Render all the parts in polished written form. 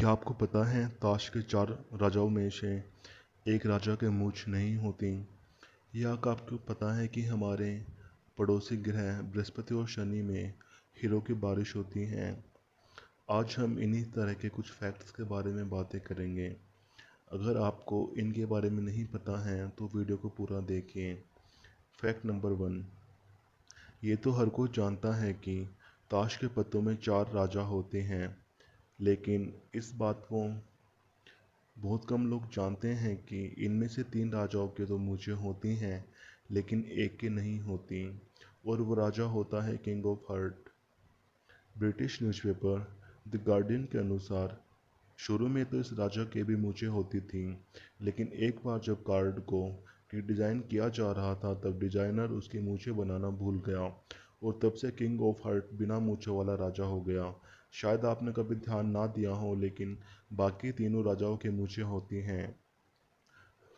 क्या आपको पता है ताश के 4 राजाओं में से एक राजा के मूंछ नहीं होती? या क्या आपको पता है कि हमारे पड़ोसी ग्रह बृहस्पति और शनि में हीरो की बारिश होती है? आज हम इन्हीं तरह के कुछ फैक्ट्स के बारे में बातें करेंगे। अगर आपको इनके बारे में नहीं पता है तो वीडियो को पूरा देखिए। फैक्ट नंबर 1, ये तो हर कोई जानता है कि ताश के पत्तों में 4 राजा होते हैं, लेकिन इस बात को बहुत कम लोग जानते हैं कि इनमें से 3 राजाओं के तो मूंछें होती हैं, लेकिन एक की नहीं होती, और वो राजा होता है king of heart. British newspaper the Guardian के अनुसार शुरू में तो इस राजा के भी मूंछें होती थीं, लेकिन एक बार जब कार्ड को डिज़ाइन किया जा रहा था तब डिज़ाइनर उसकी मूंछें बनाना भूल गया, और तब से किंग ऑफ हर्ट बिना मूंछों वाला राजा हो गया। शायद आपने कभी ध्यान ना दिया हो, लेकिन बाकी तीनों राजाओं की मूंछें होती हैं।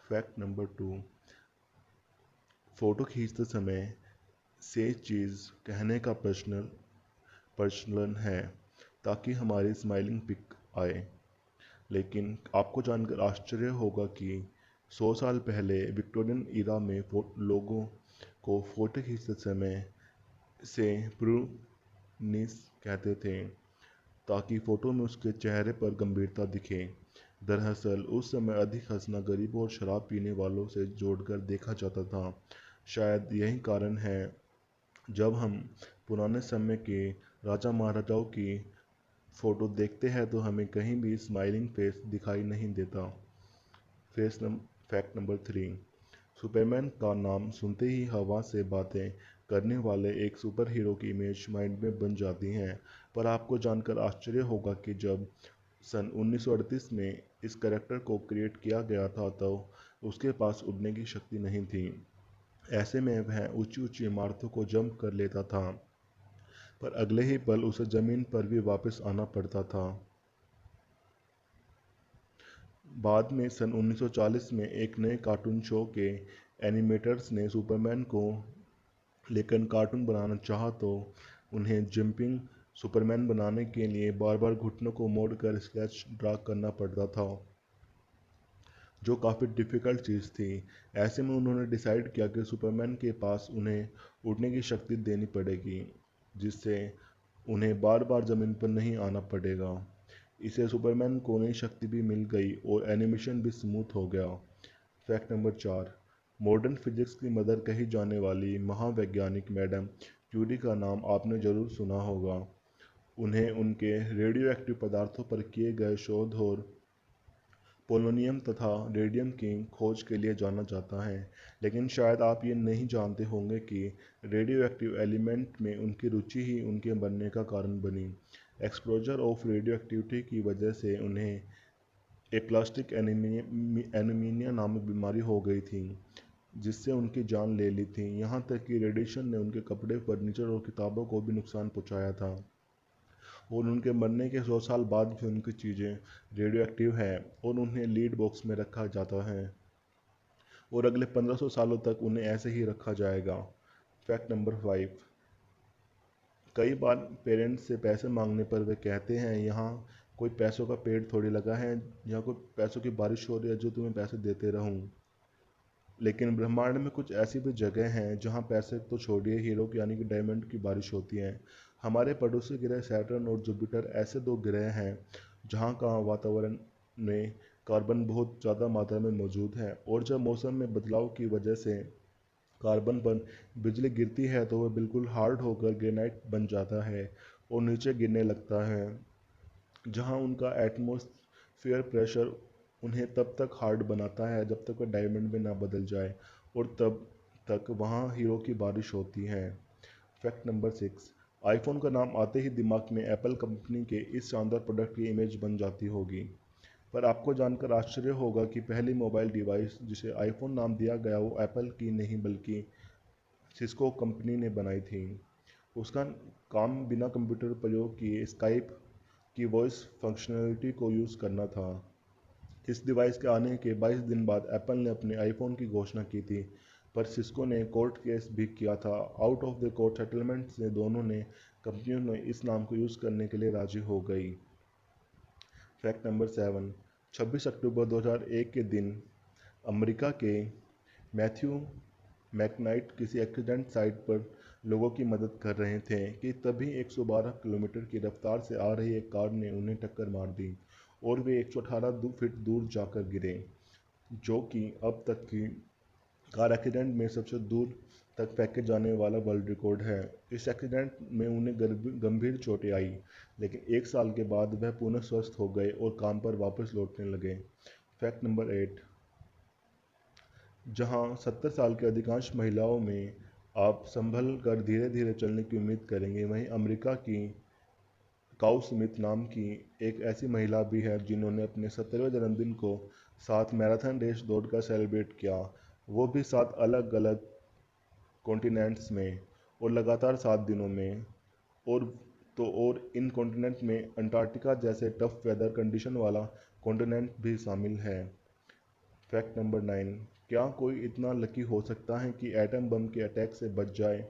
फैक्ट नंबर 2, फ़ोटो खींचते समय से चीज़ कहने का प्रचलन है ताकि हमारी स्माइलिंग पिक आए। लेकिन आपको जानकर आश्चर्य होगा कि 100 साल पहले विक्टोरियन ईरा में लोगों को फ़ोटो खींचते समय से प्रूनिस कहते थे ताकि फ़ोटो में उसके चेहरे पर गंभीरता दिखे। दरअसल उस समय अधिक हंसना गरीबों और शराब पीने वालों से जोड़कर देखा जाता था। शायद यही कारण है जब हम पुराने समय के राजा महाराजाओं की फ़ोटो देखते हैं तो हमें कहीं भी स्माइलिंग फेस दिखाई नहीं देता। फैक्ट नंबर 3, सुपरमैन का नाम सुनते ही हवा से बातें करने वाले एक सुपर हीरो की इमेज माइंड में बन जाती है। पर आपको जानकर आश्चर्य होगा कि जब सन 1938 में इस कैरेक्टर को क्रिएट किया गया था तो उसके पास उड़ने की शक्ति नहीं थी। ऐसे में वह ऊंची ऊंची इमारतों को जंप कर लेता था, पर अगले ही पल उसे ज़मीन पर भी वापस आना पड़ता था। बाद में सन 1940 में एक नए कार्टून शो के एनिमेटर्स ने सुपरमैन को लेकर कार्टून बनाना चाहा तो उन्हें जंपिंग सुपरमैन बनाने के लिए बार बार घुटनों को मोड़कर स्केच ड्रा करना पड़ता था, जो काफ़ी डिफ़िकल्ट चीज़ थी। ऐसे में उन्होंने डिसाइड किया कि सुपरमैन के पास उन्हें उड़ने की शक्ति देनी पड़ेगी, जिससे उन्हें बार बार ज़मीन पर नहीं आना पड़ेगा। इसे सुपरमैन को नई शक्ति भी मिल गई और एनिमेशन भी स्मूथ हो गया। फैक्ट नंबर 4, मॉडर्न फिजिक्स की मदर कही जाने वाली महावैज्ञानिक मैडम क्यूरी का नाम आपने ज़रूर सुना होगा। उन्हें उनके रेडियो एक्टिव पदार्थों पर किए गए शोध और पोलोनियम तथा रेडियम की खोज के लिए जाना जाता है, लेकिन शायद आप ये नहीं जानते होंगे कि रेडियो एक्टिव एलिमेंट में उनकी रुचि ही उनके बनने का कारण बनी। एक्सपोजर ऑफ रेडियो एक्टिविटी की वजह से उन्हें एप्लास्टिक एनीमिया नामक बीमारी हो गई थी, जिससे उनकी जान ले ली थी। यहाँ तक कि रेडिएशन ने उनके कपड़े, फर्नीचर और किताबों को भी नुकसान पहुँचाया था, और उनके मरने के 100 साल बाद भी उनकी चीज़ें रेडियो एक्टिव हैं और उन्हें लीड बॉक्स में रखा जाता है, और अगले 1500 सालों तक उन्हें ऐसे ही रखा जाएगा। फैक्ट नंबर 5, कई बार पेरेंट्स से पैसे मांगने पर वे कहते हैं यहाँ कोई पैसों का पेड़ थोड़ी लगा है, यहाँ कोई पैसों की बारिश हो रही है जो तुम्हें पैसे देते रहूँ। लेकिन ब्रह्मांड में कुछ ऐसी भी जगह हैं जहाँ पैसे तो छोड़िए, हीरो की यानी कि डायमंड की बारिश होती है। हमारे पड़ोसी ग्रह सैटर्न और जुपिटर ऐसे 2 ग्रह हैं जहाँ का वातावरण में कार्बन बहुत ज़्यादा मात्रा में मौजूद है, और जब मौसम में बदलाव की वजह से कार्बन पर बिजली गिरती है तो वह बिल्कुल हार्ड होकर ग्रेनाइट बन जाता है और नीचे गिरने लगता है, जहां उनका एटमॉस्फेयर प्रेशर उन्हें तब तक हार्ड बनाता है जब तक वह डायमंड में ना बदल जाए, और तब तक वहां हीरो की बारिश होती है। फैक्ट नंबर 6, आईफोन का नाम आते ही दिमाग में एप्पल कंपनी के इस शानदार प्रोडक्ट की इमेज बन जाती होगी। पर आपको जानकर आश्चर्य होगा कि पहली मोबाइल डिवाइस जिसे आईफोन नाम दिया गया वो एप्पल की नहीं बल्कि सिस्को कंपनी ने बनाई थी। उसका काम बिना कंप्यूटर प्रयोग किए स्काइप की वॉइस फंक्शनैलिटी को यूज़ करना था। इस डिवाइस के आने के 22 दिन बाद एप्पल ने अपने आईफोन की घोषणा की थी, पर सिस्को ने कोर्ट केस भी किया था। Out of the court settlement से दोनों ने कंपनियों ने इस नाम को यूज़ करने के लिए राजी हो गई। फैक्ट नंबर 7, 26 अक्टूबर 2001 के दिन अमेरिका के मैथ्यू मैकनाइट किसी एक्सीडेंट साइट पर लोगों की मदद कर रहे थे कि तभी 112 किलोमीटर की रफ्तार से आ रही एक कार ने उन्हें टक्कर मार दी और वे 118 फीट दूर जाकर गिरे, जो कि अब तक की कार एक्सीडेंट में सबसे दूर तक फेंके जाने वाला वर्ल्ड रिकॉर्ड है। इस एक्सीडेंट में उन्हें गंभीर चोटें आई, लेकिन एक साल के बाद वह पुनः स्वस्थ हो गए और काम पर वापस लौटने लगे। फैक्ट नंबर 8, जहां 70 साल की अधिकांश महिलाओं में आप संभल कर धीरे धीरे चलने की उम्मीद करेंगे, वहीं अमेरिका की काउ स्मिथ नाम की एक ऐसी महिला भी है जिन्होंने अपने 70वें जन्मदिन को 7 मैराथन रेस दौड़कर सेलिब्रेट किया, वो भी 7 अलग अलग कॉन्टिनेंट्स में और लगातार 7 दिनों में। और और इन कॉन्टिनेंट में अंटार्कटिका जैसे टफ वेदर कंडीशन वाला कॉन्टिनेंट भी शामिल है। फैक्ट नंबर 9, क्या कोई इतना लकी हो सकता है कि एटम बम के अटैक से बच जाए,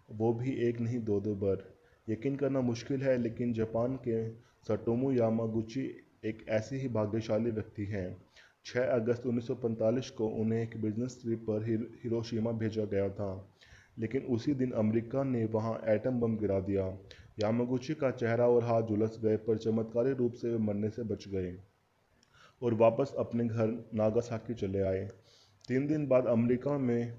वो भी एक नहीं दो दो बार। यकीन करना मुश्किल है, लेकिन जापान के सटोमू यामागुची एक ऐसी ही भाग्यशाली व्यक्ति हैं। 6 अगस्त 1945 को उन्हें एक बिजनेस ट्रिप पर हिरोशिमा भेजा गया था, लेकिन उसी दिन अमेरिका ने वहां एटम बम गिरा दिया। यामागुची का चेहरा और हाथ झुलस गए, पर चमत्कारी रूप से वे मरने से बच गए और वापस अपने घर नागासाकी चले आए। 3 दिन बाद अमेरिका में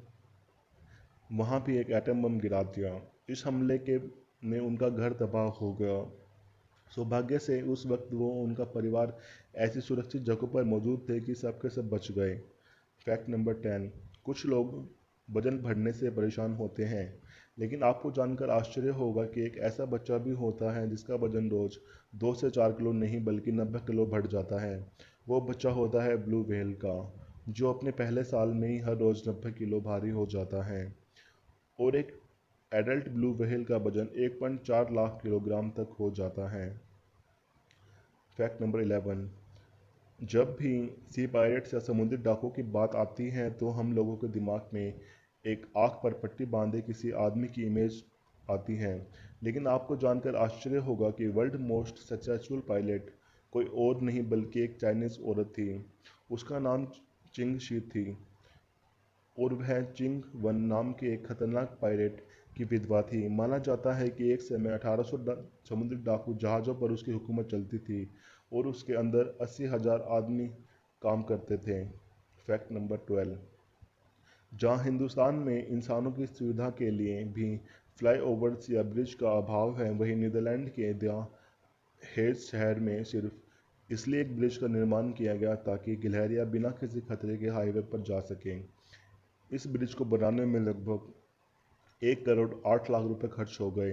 वहां भी एक एटम बम गिरा दिया। इस हमले के में उनका घर तबाह हो गया। सौभाग्य से उस वक्त वो उनका परिवार ऐसी सुरक्षित जगहों पर मौजूद थे कि सबके सब बच गए। फैक्ट नंबर 10, कुछ लोग वजन बढ़ने से परेशान होते हैं, लेकिन आपको जानकर आश्चर्य होगा कि एक ऐसा बच्चा भी होता है जिसका वजन रोज 2 से 4 किलो नहीं बल्कि 90 किलो बढ़ जाता है। वो बच्चा होता है ब्लू व्हेल का, जो अपने पहले साल में ही हर रोज 90 किलो भारी हो जाता है और एक एडल्ट ब्लू व्हेल का वजन 1.4 लाख किलोग्राम तक हो जाता है। फैक्ट नंबर 11, जब भी सी पायरेट्स या समुद्री डाकुओं की बात आती है तो हम लोगों के दिमाग में एक आंख पर पट्टी बांधे किसी आदमी की इमेज आती है, लेकिन आपको जानकर आश्चर्य होगा कि वर्ल्ड मोस्ट सक्सेसफुल पायलट कोई और नहीं बल्कि एक चाइनीज औरत थी। उसका नाम चिंग शी थी और वह चिंग वन नाम के एक खतरनाक पायरेट की विधवा थी। माना जाता है कि एक समय 1800 समुद्री डाकू जहाज़ों पर उसकी हुकूमत चलती थी और उसके अंदर 80,000 आदमी काम करते थे। फैक्ट नंबर 12, जहां हिंदुस्तान में इंसानों की सुविधा के लिए भी फ्लाईओवर्स या ब्रिज का अभाव है, वहीं नीदरलैंड के द हेग शहर में सिर्फ इसलिए एक ब्रिज का निर्माण किया गया ताकि गिलहरियां बिना किसी खतरे के हाईवे पर जा सकें। इस ब्रिज को बनाने में लगभग 1 करोड़ 8 लाख रुपए खर्च हो गए।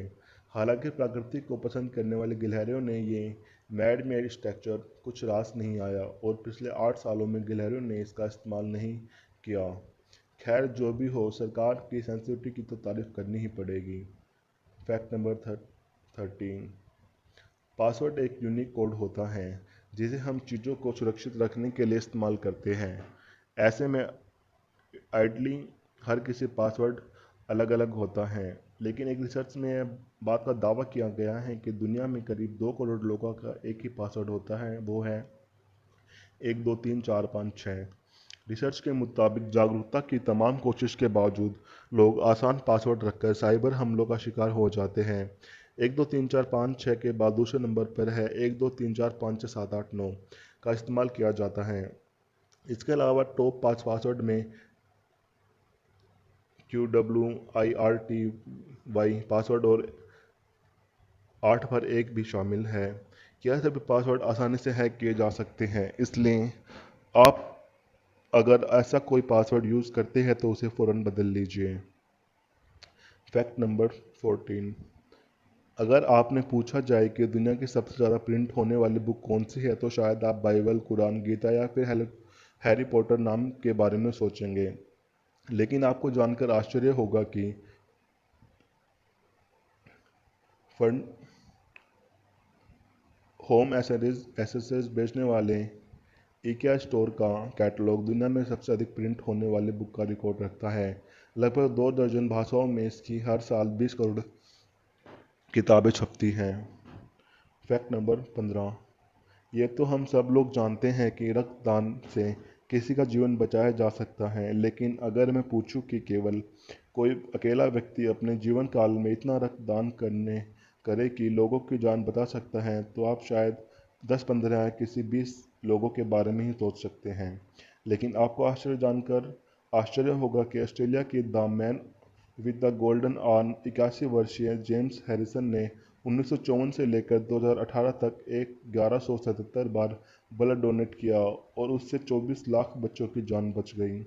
हालांकि प्रकृति को पसंद करने वाले गिलहरियों ने ये मैड मेड स्ट्रक्चर कुछ रास नहीं आया और पिछले 8 सालों में गिलहरियों ने इसका इस्तेमाल नहीं किया। खैर जो भी हो, सरकार की सेंसिटिविटी की तो तारीफ करनी ही पड़ेगी। फैक्ट नंबर 13, पासवर्ड एक यूनिक कोड होता है जिसे हम चीज़ों को सुरक्षित रखने के लिए इस्तेमाल करते हैं। ऐसे में आइडली हर किसी पासवर्ड अलग अलग होता है, लेकिन एक रिसर्च में यह बात का दावा किया गया है कि दुनिया में करीब 2 करोड़ लोगों का एक ही पासवर्ड होता है, वो है 123456। रिसर्च के मुताबिक जागरूकता की तमाम कोशिश के बावजूद लोग आसान पासवर्ड रखकर साइबर हमलों का शिकार हो जाते हैं। 123456 के बाद दूसरे नंबर पर है 12345678 का इस्तेमाल किया जाता है। इसके अलावा टॉप 5 पासवर्ड में QWIRTY पासवर्ड और 8 पर 1 भी शामिल है। यह सभी पासवर्ड आसानी से हैक किए जा सकते हैं, इसलिए आप अगर ऐसा कोई पासवर्ड यूज़ करते हैं तो उसे फ़ौरन बदल लीजिए। फैक्ट नंबर 14, अगर आपने पूछा जाए कि दुनिया की सबसे ज़्यादा प्रिंट होने वाली बुक कौन सी है, तो शायद आप बाइबल, कुरान, गीता या फिर हैरी पॉटर नाम के बारे में सोचेंगे। लेकिन आपको जानकर आश्चर्य होगा कि फर्न होम एसेसरीज बेचने वाले इकिया स्टोर का कैटलॉग दुनिया में सबसे अधिक प्रिंट होने वाली बुक का रिकॉर्ड रखता है। लगभग 2 दर्जन भाषाओं में इसकी हर साल 20 करोड़ किताबें छपती हैं। फैक्ट नंबर 15, ये तो हम सब लोग जानते हैं कि रक्तदान से किसी का जीवन बचाया जा सकता है, लेकिन अगर मैं पूछूं कि केवल कोई अकेला व्यक्ति अपने जीवन काल में इतना रक्तदान करने करे कि लोगों की जान बचा सकता है, तो आप शायद 10-15 या किसी 20 लोगों के बारे में ही सोच सकते हैं। लेकिन आपको आश्चर्य जानकर आश्चर्य होगा कि ऑस्ट्रेलिया की the man with the golden arm 81 वर्षीय जेम्स हैरिसन ने 1954 से लेकर 2018 तक 1177 बार ब्लड डोनेट किया और उससे 24 लाख बच्चों की जान बच गई।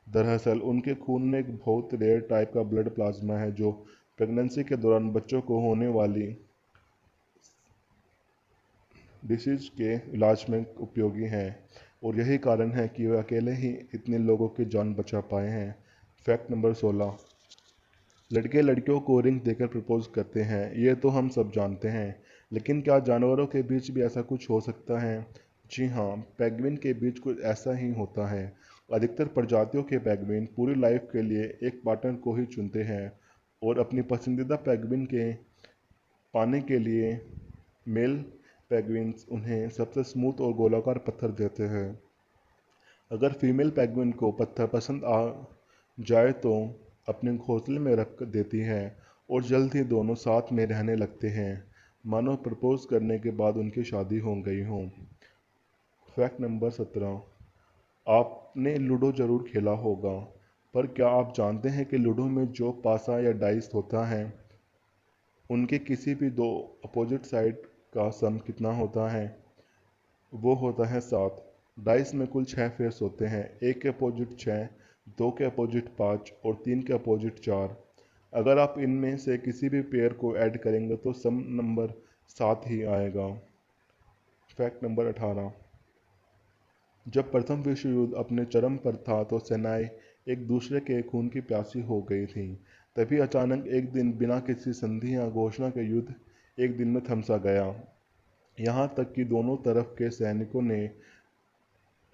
दरअसल उनके खून में एक बहुत रेयर टाइप का ब्लड प्लाज्मा है जो प्रेगनेंसी के दौरान बच्चों को होने वाली डिसीज के इलाज में उपयोगी है, और यही कारण है कि वे अकेले ही इतने लोगों की जान बचा पाए हैं। Fact number 16। लड़के लड़कियों को रिंग देकर प्रपोज करते हैं, ये तो हम सब जानते हैं। लेकिन क्या जानवरों के बीच भी ऐसा कुछ हो सकता है? जी हाँ, पेंगुइन के बीच कुछ ऐसा ही होता है। अधिकतर प्रजातियों के पेंगुइन पूरी लाइफ के लिए एक पार्टनर को ही चुनते हैं, और अपनी पसंदीदा पेंगुइन के पाने के लिए मेल पेंगुइन्स उन्हें सबसे स्मूथ और गोलाकार पत्थर देते हैं। अगर फीमेल पेंगुइन को पत्थर पसंद आ जाए तो अपने घोंसले में रख देती है, और जल्द ही दोनों साथ में रहने लगते हैं, मानो प्रपोज करने के बाद उनकी शादी हो गई हो। Fact number 17। आपने लूडो जरूर खेला होगा, पर क्या आप जानते हैं कि लूडो में जो पासा या डाइस होता है, उनके किसी भी दो अपोजिट साइड का सम कितना होता है? वो होता है 7। डाइस में कुल 6 फेस होते हैं, एक के अपोजिट 6, दो के अपोजिट 5 और तीन के अपोजिट 4। अगर आप इनमें से किसी भी पेयर को ऐड करेंगे तो सम नंबर 7 ही आएगा। Fact number 18। जब प्रथम विश्व युद्ध अपने चरम पर था तो सेनाएं एक दूसरे के खून की प्यासी हो गई थीं। तभी अचानक एक दिन बिना किसी संधि या घोषणा के युद्ध एक दिन में थम सा गया। यहाँ तक कि दोनों तरफ के सैनिकों ने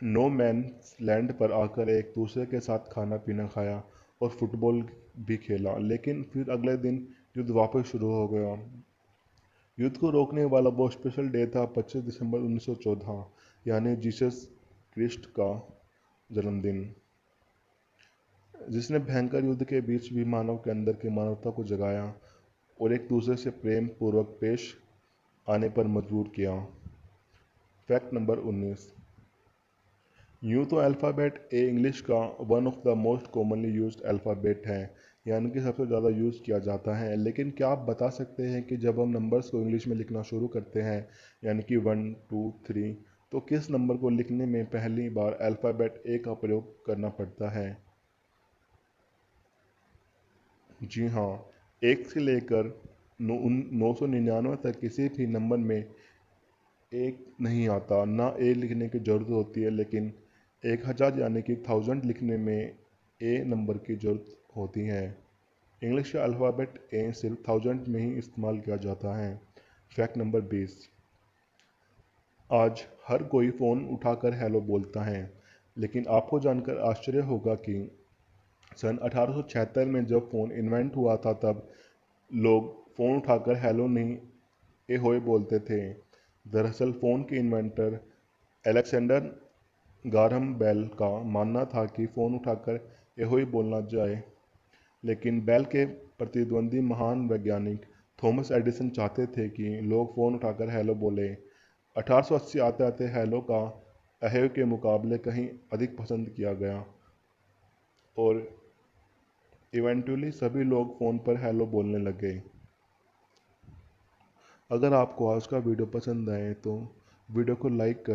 नो मैन्स लैंड पर आकर एक दूसरे के साथ खाना पीना खाया और फुटबॉल भी खेला, लेकिन फिर अगले दिन युद्ध वापस शुरू हो गया। युद्ध को रोकने वाला वो स्पेशल डे था 25 दिसंबर 1914, यानी जीसस क्रिस्ट का जन्मदिन, जिसने भयंकर युद्ध के बीच भी मानव के अंदर की मानवता को जगाया और एक दूसरे से प्रेम पूर्वक पेश आने पर मजबूर किया। Fact number 19। यूँ तो अल्फ़ाबेट ए इंग्लिश का one of the most commonly used alphabet है, यानी कि सबसे ज़्यादा यूज़ किया जाता है। लेकिन क्या आप बता सकते हैं कि जब हम नंबर्स को इंग्लिश में लिखना शुरू करते हैं, यानी कि 1 2 3, तो किस नंबर को लिखने में पहली बार अल्फ़ाबेट ए का प्रयोग करना पड़ता है? जी हाँ, 1 से लेकर 999 तक किसी भी नंबर में एक नहीं आता, ना ए लिखने की ज़रूरत होती है, लेकिन 1000 यानी कि 1000 लिखने में ए नंबर की ज़रूरत होती है। इंग्लिश का अल्फ़ाबेट ए सिर्फ 1000 में ही इस्तेमाल किया जाता है। Fact number 20। आज हर कोई फ़ोन उठाकर हेलो बोलता है, लेकिन आपको जानकर आश्चर्य होगा कि सन 1876 में जब फ़ोन इन्वेंट हुआ था तब लोग फ़ोन उठाकर हेलो नहीं एहोए बोलते थे। दरअसल फ़ोन के इन्वेंटर अलेक्जेंडर ग्राहम बेल का मानना था कि फ़ोन उठाकर एहोए बोलना जाए, लेकिन बेल के प्रतिद्वंदी महान वैज्ञानिक थॉमस एडिसन चाहते थे कि लोग फ़ोन उठाकर हेलो बोले। 1880 आते आते हेलो का अहेव के मुकाबले कहीं अधिक पसंद किया गया, और इवेंचुअली सभी लोग फ़ोन पर हेलो बोलने लगे। अगर आपको आज का वीडियो पसंद आए तो वीडियो को लाइक कर